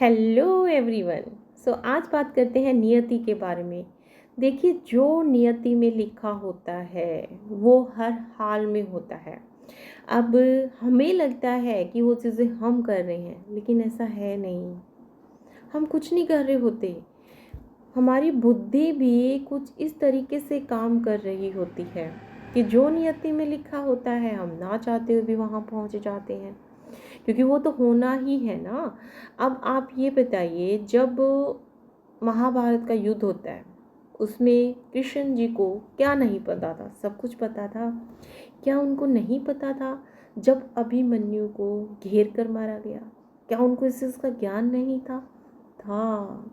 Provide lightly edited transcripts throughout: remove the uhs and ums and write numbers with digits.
Hello everyone. आज बात करते हैं नियति के बारे में। देखिए, जो नियति में लिखा होता है वो हर हाल में होता है। अब हमें लगता है कि वो चीज़ें हम कर रहे हैं, लेकिन ऐसा है नहीं। हम कुछ नहीं कर रहे होते। हमारी बुद्धि भी कुछ इस तरीके से काम कर रही होती है कि जो नियति में लिखा होता है हम ना चाहते हुए भी वहाँ पहुँच जाते हैं, क्योंकि वो तो होना ही है ना। अब आप ये बताइए, जब महाभारत का युद्ध होता है उसमें कृष्ण जी को क्या नहीं पता था? सब कुछ पता था। क्या उनको नहीं पता था जब अभिमन्यु को घेर कर मारा गया? क्या उनको इस चीज़ का ज्ञान नहीं था? था।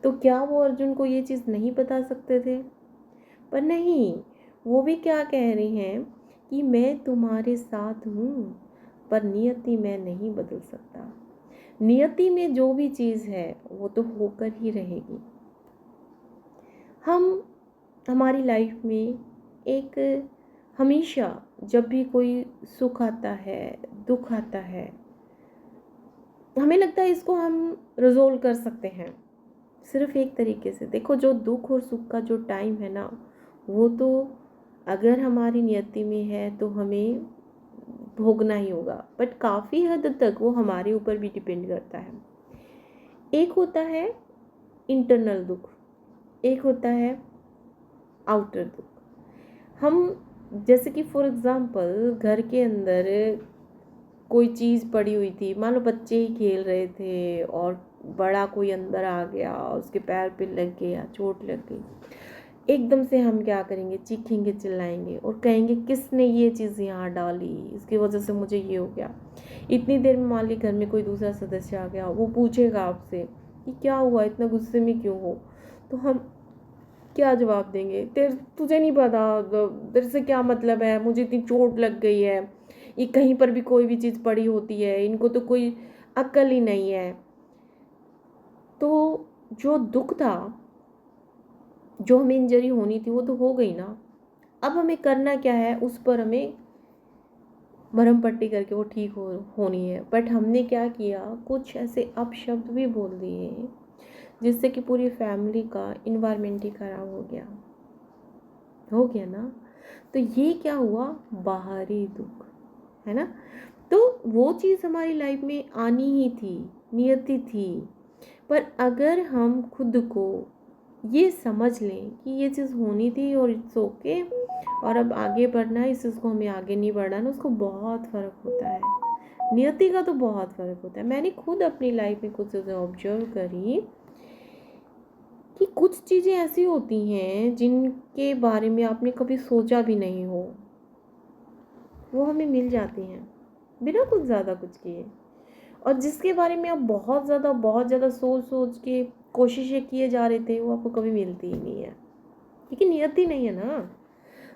तो क्या वो अर्जुन को ये चीज़ नहीं बता सकते थे? पर नहीं, वो भी क्या कह रहे हैं कि मैं तुम्हारे साथ हूँ, पर नियति मैं नहीं बदल सकता। नियति में जो भी चीज़ है वो तो होकर ही रहेगी। हम हमारी लाइफ में एक हमेशा जब भी कोई सुख आता है, दुख आता है, हमें लगता है इसको हम रिजोल्व कर सकते हैं सिर्फ एक तरीके से। देखो, जो दुख और सुख का जो टाइम है ना, वो तो अगर हमारी नियति में है तो हमें भोगना ही होगा, बट काफ़ी हद तक वो हमारे ऊपर भी डिपेंड करता है। एक होता है इंटरनल दुख, एक होता है आउटर दुख। हम जैसे कि फॉर एग्ज़ाम्पल घर के अंदर कोई चीज़ पड़ी हुई थी, मान लो बच्चे ही खेल रहे थे और बड़ा कोई अंदर आ गया और उसके पैर पे लग गया, चोट लग गई। एकदम से हम क्या करेंगे? चीखेंगे, चिल्लाएंगे और कहेंगे किसने ये चीज़ यहाँ डाली, इसकी वजह से मुझे ये हो गया। इतनी देर में मान ली घर में कोई दूसरा सदस्य आ गया, वो पूछेगा आपसे कि क्या हुआ, इतना गुस्से में क्यों हो? तो हम क्या जवाब देंगे? तुझे नहीं पता, तेरे से क्या मतलब है, मुझे इतनी चोट लग गई है, ये कहीं पर भी कोई भी चीज़ पड़ी होती है, इनको तो कोई अक्ल ही नहीं है। तो जो दुख था, जो हमें इंजरी होनी थी, वो तो हो गई ना। अब हमें करना क्या है? उस पर हमें मरहम पट्टी करके वो ठीक होनी है। बट हमने क्या किया? कुछ ऐसे अपशब्द भी बोल दिए जिससे कि पूरी फैमिली का इन्वायरमेंट ही खराब हो गया ना। तो ये क्या हुआ? बाहरी दुख है ना। तो वो चीज़ हमारी लाइफ में आनी ही थी, नियति थी। पर अगर हम खुद को ये समझ लें कि ये चीज़ होनी थी और इट्स ओके, और अब आगे बढ़ना है, इस चीज़ को हमें आगे नहीं बढ़ना है, उसको बहुत फ़र्क होता है। नियति का तो बहुत फ़र्क होता है। मैंने खुद अपनी लाइफ में कुछ चीज़ें ऑब्जर्व करी कि कुछ चीज़ें ऐसी होती हैं जिनके बारे में आपने कभी सोचा भी नहीं हो, वो हमें मिल जाती हैं बिना कुछ ज़्यादा कुछ किए। और जिसके बारे में आप बहुत ज़्यादा सोच सोच के कोशिशें किए जा रहे थे, वो आपको कभी मिलती ही नहीं है, क्योंकि नियति नहीं है ना।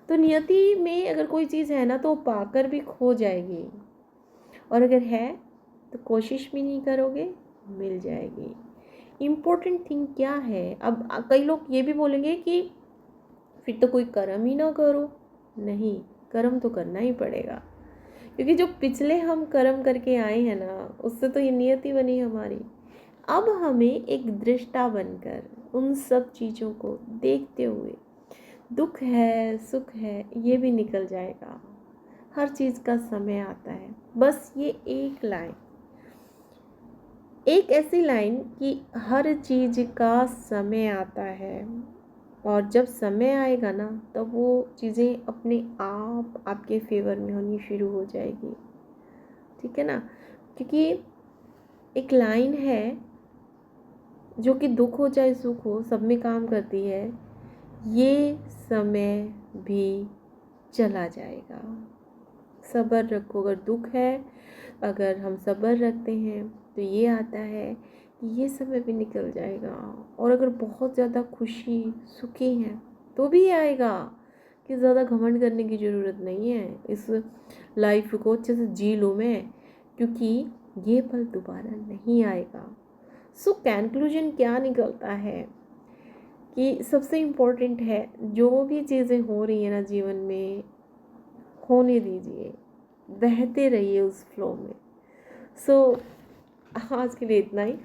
तो नियति में अगर कोई चीज़ है ना, तो पाकर भी खो जाएगी, और अगर है तो कोशिश भी नहीं करोगे, मिल जाएगी। इम्पोर्टेंट थिंग क्या है? अब कई लोग ये भी बोलेंगे कि फिर तो कोई कर्म ही ना करो। नहीं, कर्म तो करना ही पड़ेगा, क्योंकि जो पिछले हम कर्म करके आए हैं ना, उससे तो ये नियति बनी हमारी। अब हमें एक दृष्टा बनकर उन सब चीज़ों को देखते हुए, दुख है, सुख है, ये भी निकल जाएगा। हर चीज़ का समय आता है। बस ये एक लाइन, एक ऐसी लाइन कि हर चीज़ का समय आता है, और जब समय आएगा ना, तब वो चीज़ें अपने आप आपके फेवर में होनी शुरू हो जाएगी। ठीक है ना? क्योंकि एक लाइन है जो कि दुख हो चाहे सुख हो, सब में काम करती है, ये समय भी चला जाएगा। सब्र रखो। अगर दुख है, अगर हम सब्र रखते हैं, तो ये आता है कि ये समय भी निकल जाएगा। और अगर बहुत ज़्यादा खुशी सुखी हैं, तो भी आएगा, कि ज़्यादा घमंड करने की ज़रूरत नहीं है। इस लाइफ को अच्छे से जी लो मैं, क्योंकि ये पल दोबारा नहीं आएगा। सो कंक्लूजन क्या निकलता है कि सबसे इम्पोर्टेंट है, जो भी चीज़ें हो रही हैं ना जीवन में, होने दीजिए, बहते रहिए उस फ्लो में। सो आज के लिए इतना ही।